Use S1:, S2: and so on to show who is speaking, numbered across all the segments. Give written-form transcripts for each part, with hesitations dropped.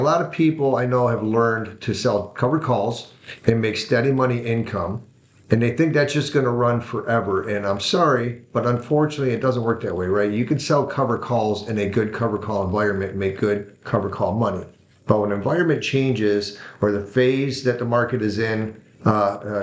S1: A lot of people I know have learned to sell covered calls and make steady money income, and they think that's just going to run forever. And I'm sorry, but unfortunately, it doesn't work that way, right? You can sell covered calls in a good covered call environment and make good covered call money. But when the environment changes or the phase that the market is in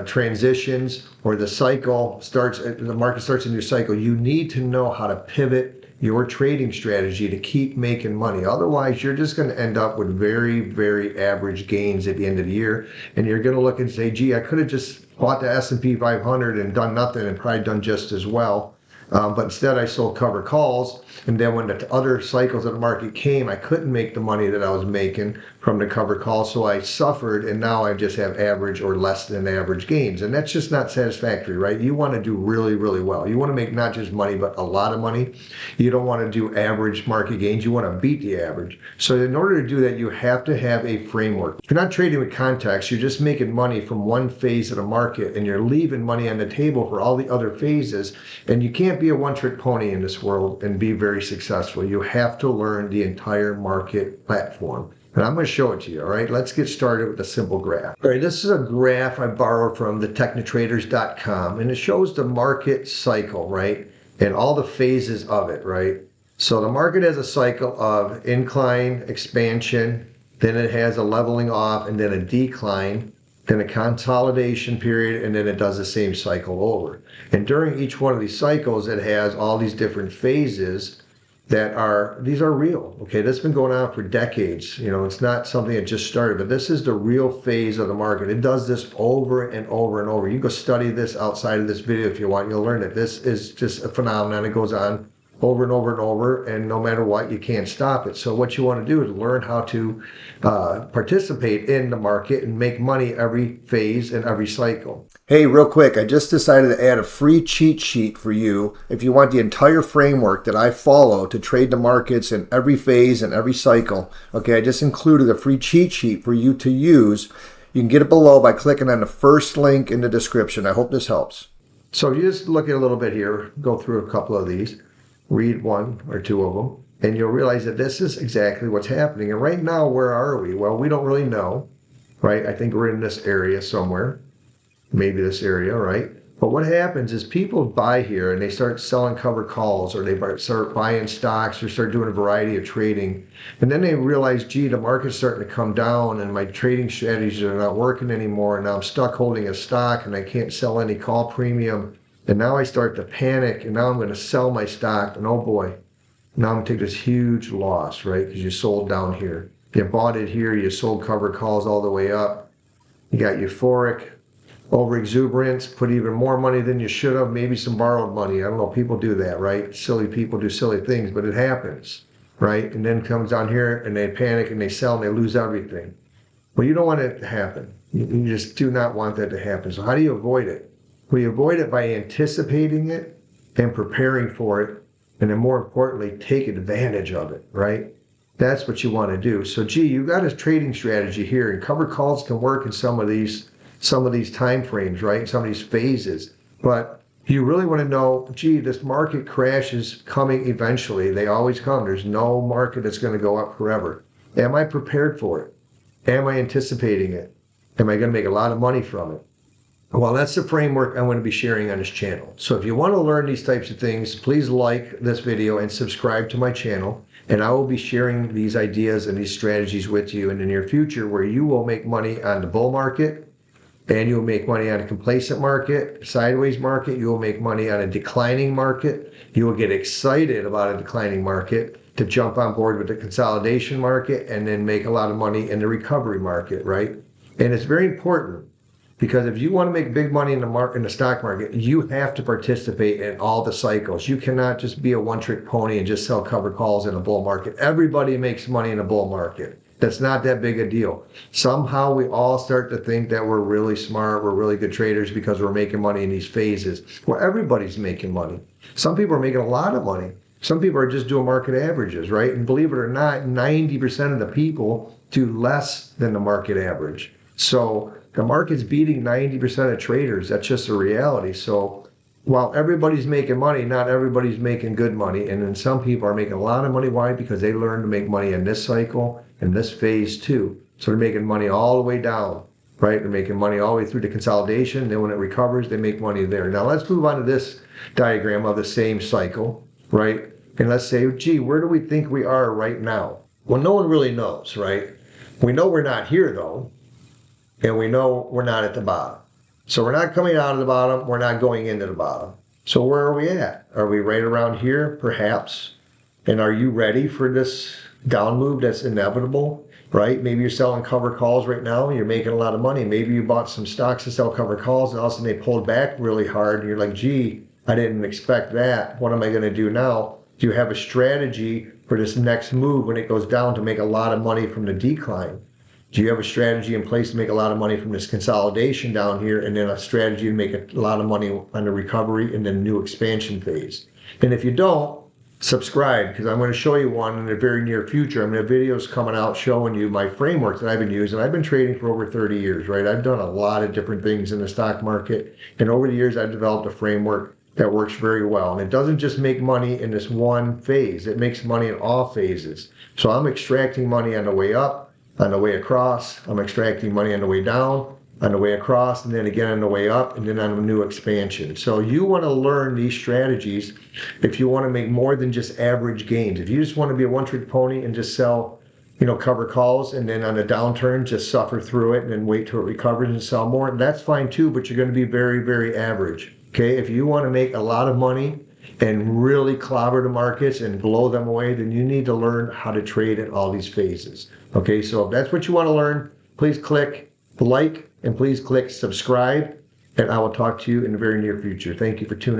S1: transitions or the cycle starts, the market starts a new cycle, you need to know how to pivot your trading strategy to keep making money. Otherwise, you're just going to end up with very, very average gains at the end of the year. And you're going to look and say, gee, I could have just bought the S&P 500 and done nothing and probably done just as well. But instead I sold covered calls. And then when the other cycles of the market came, I couldn't make the money that I was making from the covered calls. So I suffered, and now I just have average or less than average gains. And that's just not satisfactory, right? You want to do really, really well. You want to make not just money, but a lot of money. You don't want to do average market gains. You want to beat the average. So in order to do that, you have to have a framework. If you're not trading with context, you're just making money from one phase of the market and you're leaving money on the table for all the other phases. And you can't be a one-trick pony in this world and be very successful. You have to learn the entire market platform. And I'm going to show it to you, all right? Let's get started with a simple graph. All right, this is a graph I borrowed from the technotraders.com, and it shows the market cycle, right? And all the phases of it, right? So the market has a cycle of incline, expansion, then it has a leveling off, and then a decline, then a consolidation period, and then it does the same cycle over. And during each one of these cycles, it has all these different phases these are real. Okay, that's been going on for decades. You know, it's not something that just started, but this is the real phase of the market. It does this over and over and over. You can go study this outside of this video if you want. You'll learn that this is just a phenomenon. It goes on over and over and over, and no matter what, you can't stop it. So what you want to do is learn how to participate in the market and make money every phase and every cycle. Hey, real quick, I just decided to add a free cheat sheet for you if you want the entire framework that I follow to trade the markets in every phase and every cycle. Okay, I just included a free cheat sheet for you to use. You can get it below by clicking on the first link in the description. I hope this helps. So you just look at a little bit here, go through a couple of these, read one or two of them, and you'll realize that this is exactly what's happening. And right now, where are we? Well, we don't really know, right? I think we're in this area somewhere. Maybe this area, right? But what happens is people buy here and they start selling covered calls, or they start buying stocks, or start doing a variety of trading. And then they realize, gee, the market's starting to come down and my trading strategies are not working anymore. And now I'm stuck holding a stock and I can't sell any call premium. And now I start to panic, and now I'm going to sell my stock. And oh boy, now I'm going to take this huge loss, right? Because you sold down here. You bought it here, you sold covered calls all the way up. You got euphoric, over exuberance, put even more money than you should have, maybe some borrowed money. I don't know, people do that, right? Silly people do silly things, but it happens, right? And then comes down here and they panic and they sell and they lose everything. Well, you don't want it to happen. You just do not want that to happen. So how do you avoid it? Well, you avoid it by anticipating it and preparing for it, and then more importantly, take advantage of it, right? That's what you want to do. So, gee, you got a trading strategy here, and covered calls can work in some of these time frames, right? Some of these phases. But you really want to know, gee, this market crash is coming eventually. They always come. There's no market that's going to go up forever. Am I prepared for it? Am I anticipating it? Am I going to make a lot of money from it? Well, that's the framework I'm going to be sharing on this channel. So if you want to learn these types of things, please like this video and subscribe to my channel. And I will be sharing these ideas and these strategies with you in the near future, where you will make money on the bull market, and you'll make money on a complacent market, sideways market. You will make money on a declining market. You will get excited about a declining market to jump on board with the consolidation market, and then make a lot of money in the recovery market, right? And it's very important, because if you want to make big money in the stock market, you have to participate in all the cycles. You cannot just be a one-trick pony and just sell covered calls in a bull market. Everybody makes money in a bull market. That's not that big a deal. Somehow we all start to think that we're really smart, we're really good traders because we're making money in these phases. Well, everybody's making money. Some people are making a lot of money. Some people are just doing market averages, right? And believe it or not, 90% of the people do less than the market average. So the market's beating 90% of traders. That's just a reality. So while everybody's making money, not everybody's making good money. And then some people are making a lot of money. Why? Because they learned to make money in this cycle in this phase too. So they're making money all the way down, right? They're making money all the way through to consolidation. Then when it recovers, they make money there. Now let's move on to this diagram of the same cycle, right? And let's say, gee, where do we think we are right now? Well, no one really knows, right? We know we're not here though, and we know we're not at the bottom. So we're not coming out of the bottom, we're not going into the bottom. So where are we at? Are we right around here? Perhaps. And are you ready for this down move that's inevitable, right? Maybe you're selling covered calls right now, you're making a lot of money. Maybe you bought some stocks to sell covered calls, and all of a sudden they pulled back really hard, and you're like, gee, I didn't expect that. What am I gonna do now? Do you have a strategy for this next move when it goes down to make a lot of money from the decline? Do you have a strategy in place to make a lot of money from this consolidation down here, and then a strategy to make a lot of money on the recovery and then new expansion phase? And if you don't, subscribe, because I'm going to show you one in the very near future. I'm going to have videos coming out showing you my framework that I've been using. I've been trading for over 30 years, right? I've done a lot of different things in the stock market, and over the years I've developed a framework that works very well. And it doesn't just make money in this one phase, it makes money in all phases. So I'm extracting money on the way up, on the way across, I'm extracting money on the way down, on the way across, and then again on the way up, and then on a new expansion. So you want to learn these strategies if you want to make more than just average gains. If you just want to be a one-trick pony and just sell, cover calls, and then on a downturn just suffer through it and then wait till it recovers and sell more, that's fine too, but you're going to be very, very average. Okay, if you want to make a lot of money and really clobber the markets and blow them away, then you need to learn how to trade in all these phases. Okay, so if that's what you want to learn, please click like and please click subscribe, and I will talk to you in the very near future. Thank you for tuning in.